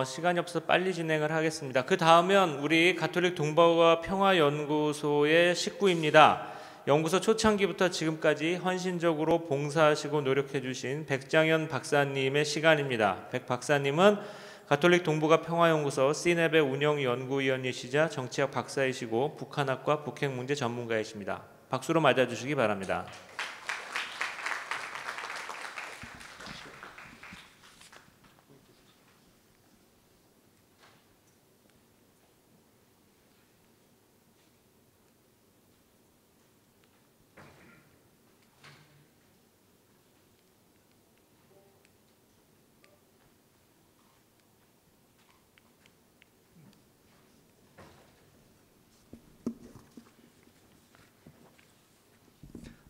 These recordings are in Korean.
시간이 없어서 빨리 진행을 하겠습니다. 그 다음은 우리 가톨릭 동북아 평화연구소의 식구입니다. 연구소 초창기부터 지금까지 헌신적으로 봉사하시고 노력해 주신 백장현 박사님의 시간입니다. 백 박사님은 가톨릭 동북아 평화연구소 시냅의 운영연구위원이시자 정치학 박사이시고 북한학과 북핵문제 전문가이십니다. 박수로 맞아주시기 바랍니다.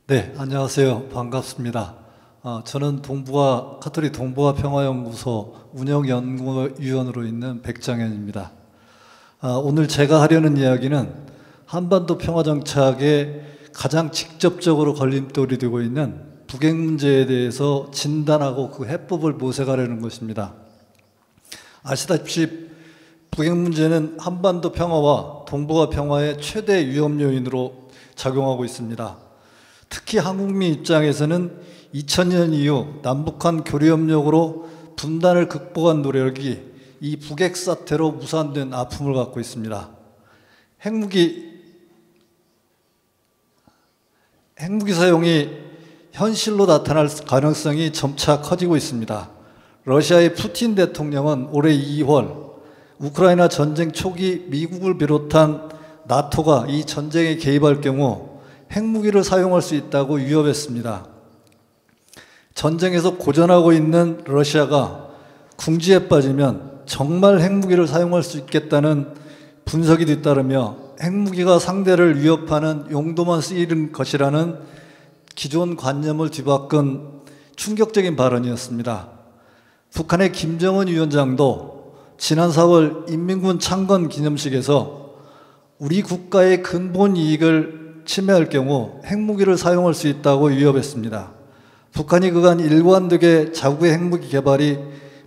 네, 안녕하세요. 반갑습니다. 저는 가톨릭 동북아 평화연구소 운영연구위원으로 있는 백장현입니다. 오늘 제가 하려는 이야기는 한반도 평화정착에 가장 직접적으로 걸림돌이 되고 있는 북핵 문제에 대해서 진단하고 그 해법을 모색하려는 것입니다. 아시다시피 북핵 문제는 한반도 평화와 동북아 평화의 최대 위험 요인으로 작용하고 있습니다. 특히 한국미 입장에서는 2000년 이후 남북한 교류협력으로 분단을 극복한 노력이 이 북핵 사태로 무산된 아픔을 갖고 있습니다. 핵무기 사용이 현실로 나타날 가능성이 점차 커지고 있습니다. 러시아의 푸틴 대통령은 올해 2월 우크라이나 전쟁 초기 미국을 비롯한 나토가 이 전쟁에 개입할 경우 핵무기를 사용할 수 있다고 위협했습니다. 전쟁에서 고전하고 있는 러시아가 궁지에 빠지면 정말 핵무기를 사용할 수 있겠다는 분석이 뒤따르며 핵무기가 상대를 위협하는 용도만 쓰이는 것이라는 기존 관념을 뒤바꾼 충격적인 발언이었습니다. 북한의 김정은 위원장도 지난 4월 인민군 창건 기념식에서 우리 국가의 근본 이익을 침해할 경우 핵무기를 사용할 수 있다고 위협했습니다. 북한이 그간 일관되게 자국의 핵무기 개발이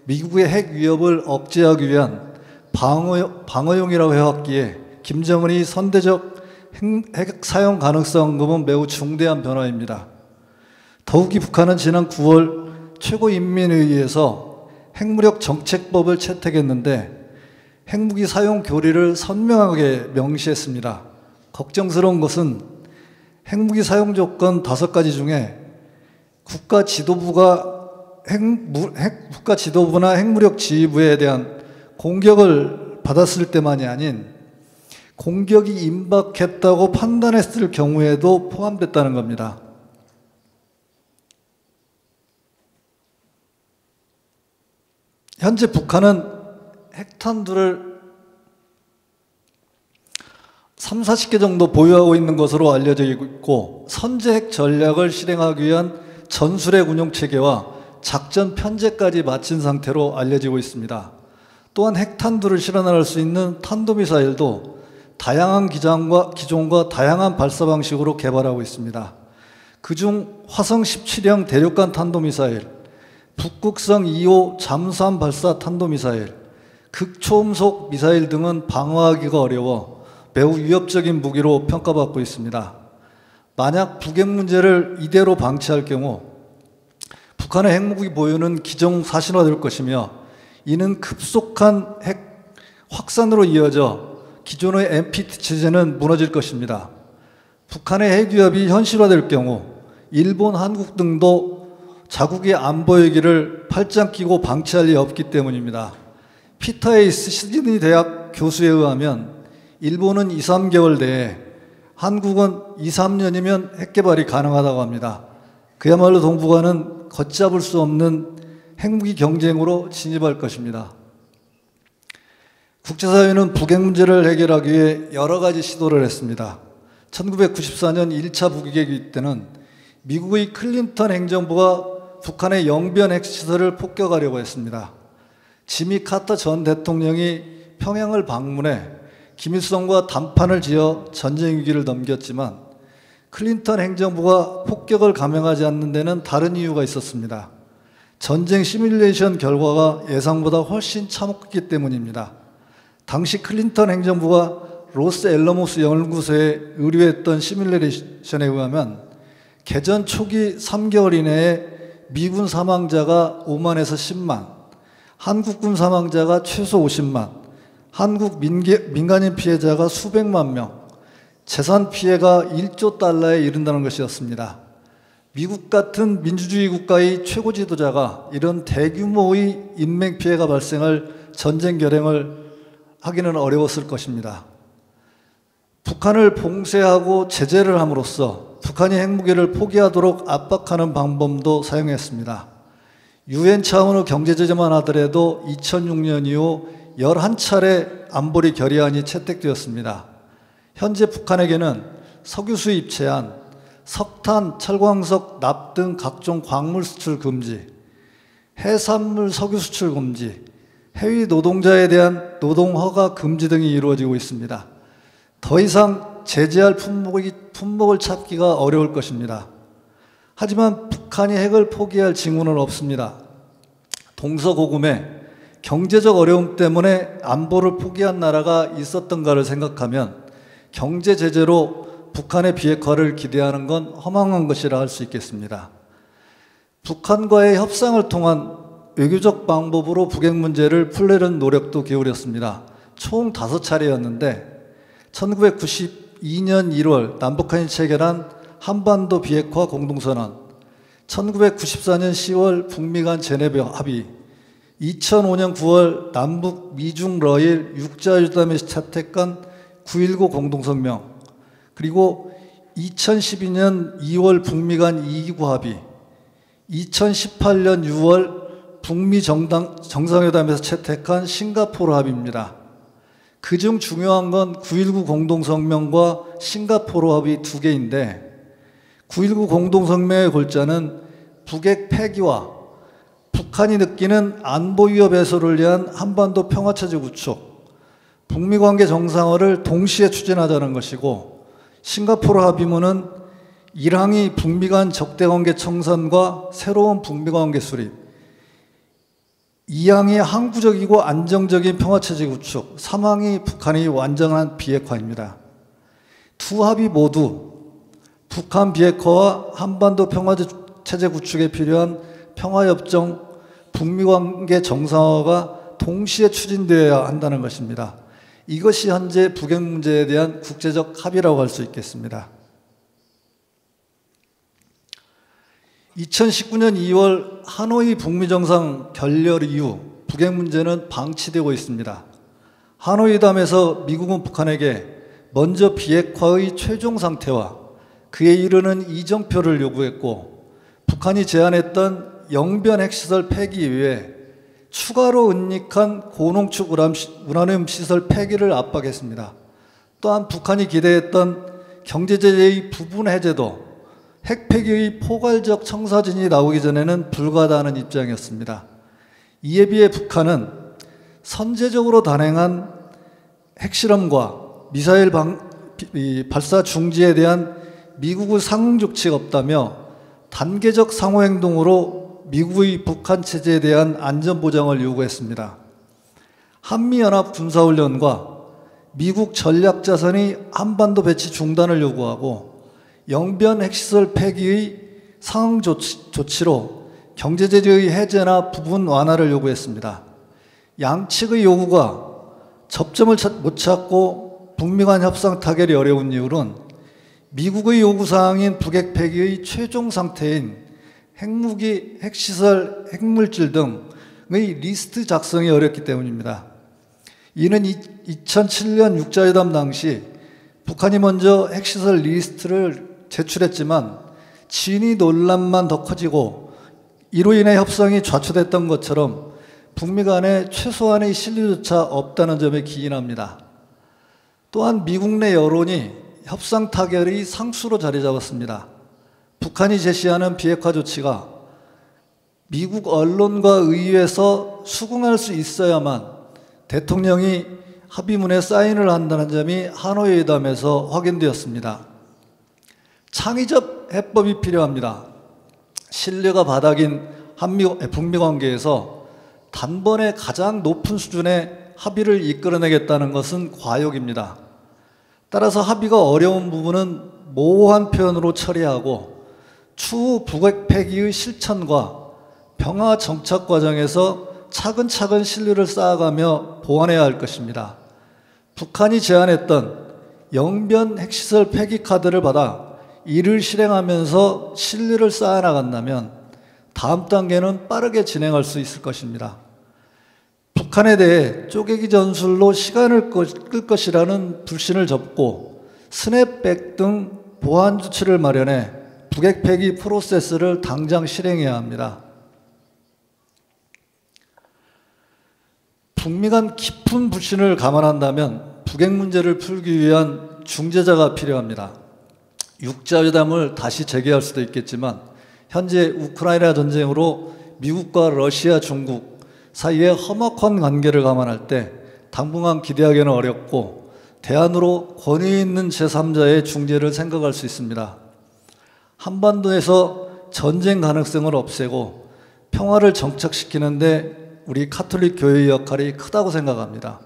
미국의 핵 위협을 억제하기 위한 방어용이라고 해왔기에 김정은이 선제적 핵 사용 가능성은 매우 중대한 변화입니다. 더욱이 북한은 지난 9월 최고인민회의에서 핵무력 정책법을 채택했는데 핵무기 사용 교리를 선명하게 명시했습니다. 걱정스러운 것은 핵무기 사용 조건 5가지 중에 국가 지도부나 핵무력 지휘부에 대한 공격을 받았을 때만이 아닌 공격이 임박했다고 판단했을 경우에도 포함됐다는 겁니다. 현재 북한은 핵탄두를 30-40개 정도 보유하고 있는 것으로 알려져 있고 선제 핵 전략을 실행하기 위한 전술핵 운용체계와 작전 편제까지 마친 상태로 알려지고 있습니다. 또한 핵탄두를 실현할 수 있는 탄도미사일도 다양한 기종과 다양한 발사 방식으로 개발하고 있습니다. 그중 화성 17형 대륙간 탄도미사일, 북극성 2호 잠수함 발사 탄도미사일, 극초음속 미사일 등은 방어하기가 어려워 매우 위협적인 무기로 평가받고 있습니다. 만약 북핵 문제를 이대로 방치할 경우 북한의 핵무기 보유는 기정사실화될 것이며 이는 급속한 핵 확산으로 이어져 기존의 NPT 체제는 무너질 것입니다. 북한의 핵 위협이 현실화될 경우 일본, 한국 등도 자국의 안보 위기를 팔짱 끼고 방치할 리 없기 때문입니다. 피터에이스 시드니 대학 교수에 의하면 일본은 2-3개월 내에, 한국은 2-3년이면 핵개발이 가능하다고 합니다. 그야말로 동북아는 걷잡을 수 없는 핵무기 경쟁으로 진입할 것입니다. 국제사회는 북핵 문제를 해결하기 위해 여러 가지 시도를 했습니다. 1994년 1차 북핵위 때는 미국의 클린턴 행정부가 북한의 영변 핵시설을 폭격하려고 했습니다. 지미 카터 전 대통령이 평양을 방문해 김일성과 담판을 지어 전쟁 위기를 넘겼지만 클린턴 행정부가 폭격을 감행하지 않는 데는 다른 이유가 있었습니다. 전쟁 시뮬레이션 결과가 예상보다 훨씬 참혹했기 때문입니다. 당시 클린턴 행정부가 로스 앨러모스 연구소에 의뢰했던 시뮬레이션에 의하면 개전 초기 3개월 이내에 미군 사망자가 5만에서 10만, 한국군 사망자가 최소 50만, 한국 민간인 피해자가 수백만 명, 재산 피해가 1조 달러에 이른다는 것이었습니다. 미국 같은 민주주의 국가의 최고 지도자가 이런 대규모의 인명 피해가 발생할 전쟁 결행을 하기는 어려웠을 것입니다. 북한을 봉쇄하고 제재를 함으로써 북한이 핵무기를 포기하도록 압박하는 방법도 사용했습니다. 유엔 차원의 경제제재만 하더라도 2006년 이후 11차례 안보리 결의안이 채택되었습니다. 현재 북한에게는 석유 수입 제한, 석탄, 철광석, 납 등 각종 광물 수출 금지, 해산물 석유 수출 금지, 해외 노동자에 대한 노동 허가 금지 등이 이루어지고 있습니다. 더 이상 제재할 품목을 찾기가 어려울 것입니다. 하지만 북한이 핵을 포기할 징후는 없습니다. 동서고금에 경제적 어려움 때문에 안보를 포기한 나라가 있었던가를 생각하면 경제 제재로 북한의 비핵화를 기대하는 건 허망한 것이라 할 수 있겠습니다. 북한과의 협상을 통한 외교적 방법으로 북핵 문제를 풀려는 노력도 기울였습니다. 총 5차례였는데 1992년 1월 남북한이 체결한 한반도 비핵화 공동선언, 1994년 10월 북미 간 제네베 합의, 2005년 9월 남북 미중 러일 육자회담에서 채택한 9.19 공동성명, 그리고 2012년 2월 북미 간 2.29 합의, 2018년 6월 북미 정상회담에서 채택한 싱가포르 합의입니다. 그중 중요한 건 9.19 공동성명과 싱가포르 합의 2개인데 9.19 공동성명의 골자는 북핵 폐기와 북한이 느끼는 안보 위협 해소를 위한 한반도 평화체제 구축, 북미 관계 정상화를 동시에 추진하자는 것이고, 싱가포르 합의문은 1항이 북미 간 적대 관계 청산과 새로운 북미 관계 수립, 2항이 항구적이고 안정적인 평화체제 구축, 3항이 북한의 완전한 비핵화입니다. 두 합의 모두 북한 비핵화와 한반도 평화체제 구축에 필요한 평화협정, 북미 관계 정상화가 동시에 추진되어야 한다는 것입니다. 이것이 현재 북핵 문제에 대한 국제적 합의라고 할 수 있겠습니다. 2019년 2월 하노이 북미 정상 결렬 이후 북핵 문제는 방치되고 있습니다. 하노이담에서 미국은 북한에게 먼저 비핵화의 최종 상태와 그에 이르는 이정표를 요구했고, 북한이 제안했던 영변 핵시설 폐기 이외에 추가로 은닉한 고농축 우라늄 시설 폐기를 압박했습니다. 또한 북한이 기대했던 경제제재의 부분 해제도 핵폐기의 포괄적 청사진이 나오기 전에는 불가하다는 입장이었습니다. 이에 비해 북한은 선제적으로 단행한 핵실험과 미사일 발사 중지에 대한 미국의 상응 조치가 없다며 단계적 상호행동으로 미국의 북한 체제에 대한 안전보장을 요구했습니다. 한미연합 군사훈련과 미국 전략자산의 한반도 배치 중단을 요구하고, 영변 핵시설 폐기의 상응 조치로 경제제재의 해제나 부분 완화를 요구했습니다. 양측의 요구가 접점을 못 찾고 북미 간 협상 타결이 어려운 이유는 미국의 요구사항인 북핵 폐기의 최종 상태인 핵무기, 핵시설, 핵물질 등의 리스트 작성이 어렵기 때문입니다. 이는 2007년 육자회담 당시 북한이 먼저 핵시설 리스트를 제출했지만 진위 논란만 더 커지고 이로 인해 협상이 좌초됐던 것처럼 북미 간에 최소한의 신뢰조차 없다는 점에 기인합니다. 또한 미국 내 여론이 협상 타결의 상수로 자리 잡았습니다. 북한이 제시하는 비핵화 조치가 미국 언론과 의회에서 수긍할 수 있어야만 대통령이 합의문에 사인을 한다는 점이 하노이 회담에서 확인되었습니다. 창의적 해법이 필요합니다. 신뢰가 바닥인 북미 관계에서 단번에 가장 높은 수준의 합의를 이끌어내겠다는 것은 과욕입니다. 따라서 합의가 어려운 부분은 모호한 표현으로 처리하고 추후 북핵 폐기의 실천과 평화 정착 과정에서 차근차근 신뢰를 쌓아가며 보완해야 할 것입니다. 북한이 제안했던 영변 핵시설 폐기 카드를 받아 이를 실행하면서 신뢰를 쌓아나간다면 다음 단계는 빠르게 진행할 수 있을 것입니다. 북한에 대해 쪼개기 전술로 시간을 끌 것이라는 불신을 접고 스냅백 등 보완 조치를 마련해 북핵 폐기 프로세스를 당장 실행해야 합니다. 북미 간 깊은 불신을 감안한다면 북핵 문제를 풀기 위한 중재자가 필요합니다. 육자회담을 다시 재개할 수도 있겠지만 현재 우크라이나 전쟁으로 미국과 러시아, 중국 사이의 험악한 관계를 감안할 때 당분간 기대하기는 어렵고 대안으로 권위 있는 제3자의 중재를 생각할 수 있습니다. 한반도에서 전쟁 가능성을 없애고 평화를 정착시키는데 우리 가톨릭 교회의 역할이 크다고 생각합니다.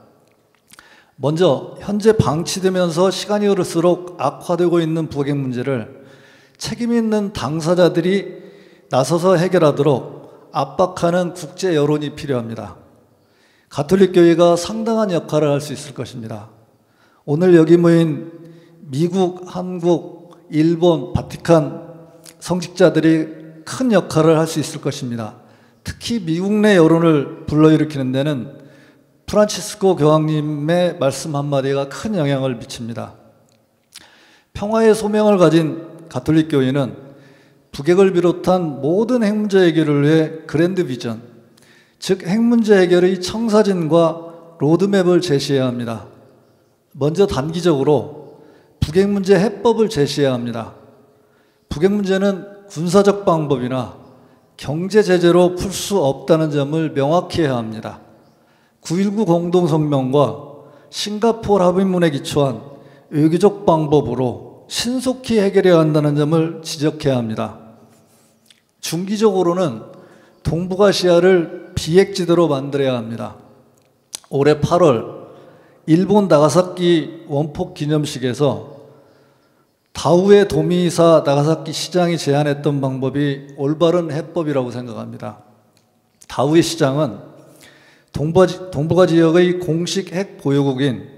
먼저 현재 방치되면서 시간이 흐를수록 악화되고 있는 북핵 문제를 책임 있는 당사자들이 나서서 해결하도록 압박하는 국제 여론이 필요합니다. 가톨릭 교회가 상당한 역할을 할 수 있을 것입니다. 오늘 여기 모인 미국, 한국, 일본, 바티칸 성직자들이 큰 역할을 할 수 있을 것입니다. 특히 미국 내 여론을 불러일으키는 데는 프란치스코 교황님의 말씀 한마디가 큰 영향을 미칩니다. 평화의 소명을 가진 가톨릭 교회는 북핵을 비롯한 모든 핵 문제 해결을 위해 그랜드 비전, 즉 핵 문제 해결의 청사진과 로드맵을 제시해야 합니다. 먼저 단기적으로 북핵 문제 해법을 제시해야 합니다. 북핵 문제는 군사적 방법이나 경제 제재로 풀 수 없다는 점을 명확히 해야 합니다. 9.19 공동성명과 싱가포르 합의문에 기초한 외교적 방법으로 신속히 해결해야 한다는 점을 지적해야 합니다. 중기적으로는 동북아시아를 비핵지대로 만들어야 합니다. 올해 8월 일본 나가사키 원폭 기념식에서 다우에 도미사 나가사키 시장이 제안했던 방법이 올바른 해법이라고 생각합니다. 다우에 시장은 동북아 지역의 공식 핵 보유국인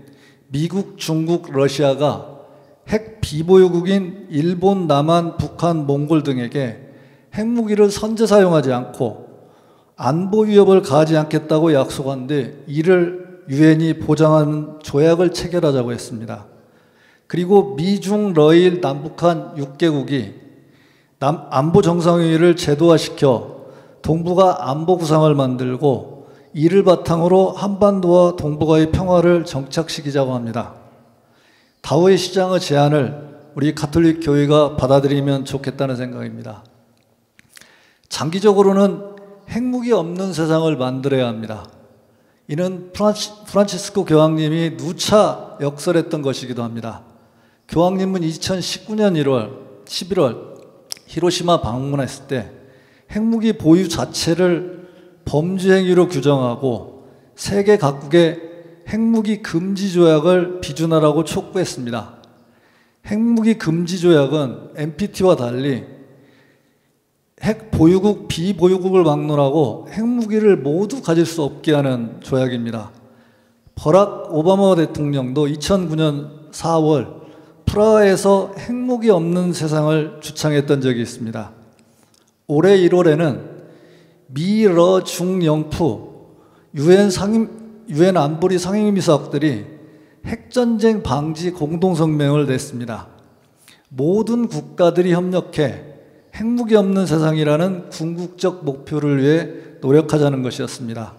미국, 중국, 러시아가 핵 비보유국인 일본, 남한, 북한, 몽골 등에게 핵무기를 선제 사용하지 않고 안보 위협을 가하지 않겠다고 약속한 뒤 이를 유엔이 보장하는 조약을 체결하자고 했습니다. 그리고 미중, 러일, 남북한 6개국이 안보 정상회의를 제도화시켜 동북아 안보 구상을 만들고 이를 바탕으로 한반도와 동북아의 평화를 정착시키자고 합니다. 다우의 시장의 제안을 우리 가톨릭 교회가 받아들이면 좋겠다는 생각입니다. 장기적으로는 핵무기 없는 세상을 만들어야 합니다. 이는 프란치스코 교황님이 누차 역설했던 것이기도 합니다. 교황님은 2019년 11월 히로시마 방문했을 때 핵무기 보유 자체를 범죄 행위로 규정하고 세계 각국에 핵무기 금지 조약을 비준하라고 촉구했습니다. 핵무기 금지 조약은 NPT와 달리 핵 보유국, 비보유국을 막론하고 핵무기를 모두 가질 수 없게 하는 조약입니다. 버락 오바마 대통령도 2009년 4월 프라하에서 핵무기 없는 세상을 주창했던 적이 있습니다. 올해 1월에는 미, 러, 중, 영프 유엔 안보리 상임이사국들이 핵전쟁 방지 공동성명을 냈습니다. 모든 국가들이 협력해 핵무기 없는 세상이라는 궁극적 목표를 위해 노력하자는 것이었습니다.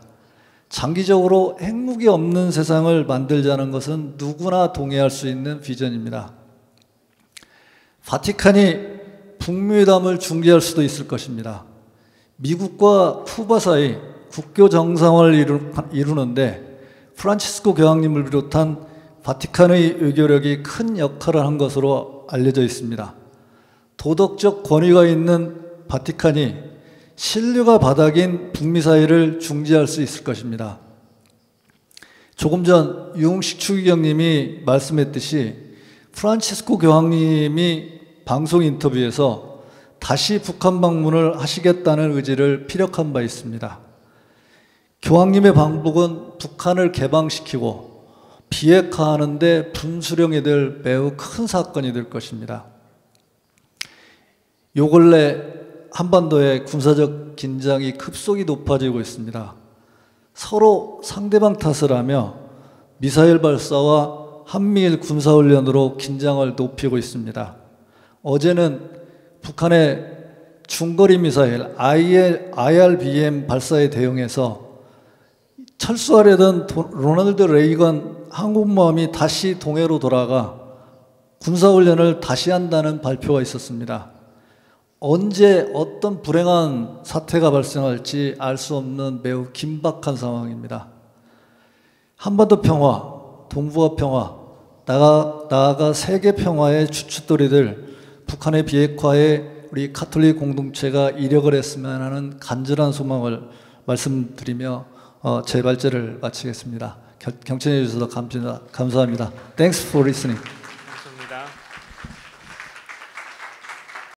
장기적으로 핵무기 없는 세상을 만들자는 것은 누구나 동의할 수 있는 비전입니다. 바티칸이 북미회담을 중재할 수도 있을 것입니다. 미국과 쿠바 사이 국교 정상화를 이루는데 프란치스코 교황님을 비롯한 바티칸의 외교력이 큰 역할을 한 것으로 알려져 있습니다. 도덕적 권위가 있는 바티칸이 신뢰가 바닥인 북미 사이를 중재할 수 있을 것입니다. 조금 전 유흥식 추기경님이 말씀했듯이 프란치스코 교황님이 방송 인터뷰에서 다시 북한 방문을 하시겠다는 의지를 피력한 바 있습니다. 교황님의 방북은 북한을 개방시키고 비핵화하는 데 분수령이 될 매우 큰 사건이 될 것입니다. 요 근래 한반도의 군사적 긴장이 급속히 높아지고 있습니다. 서로 상대방 탓을 하며 미사일 발사와 한미일 군사훈련으로 긴장을 높이고 있습니다. 어제는 북한의 중거리 미사일 IRBM 발사에 대응해서 철수하려던 로널드 레이건 항공모함이 다시 동해로 돌아가 군사훈련을 다시 한다는 발표가 있었습니다. 언제 어떤 불행한 사태가 발생할지 알 수 없는 매우 긴박한 상황입니다. 한반도 평화, 동북아 평화, 나아가 세계 평화의 주춧돌이들 북한의 비핵화에 우리 가톨릭 공동체가 이력을 했으면 하는 간절한 소망을 말씀드리며 제 발제를 마치겠습니다. 경청해 주셔서 감사합니다. Thanks for listening.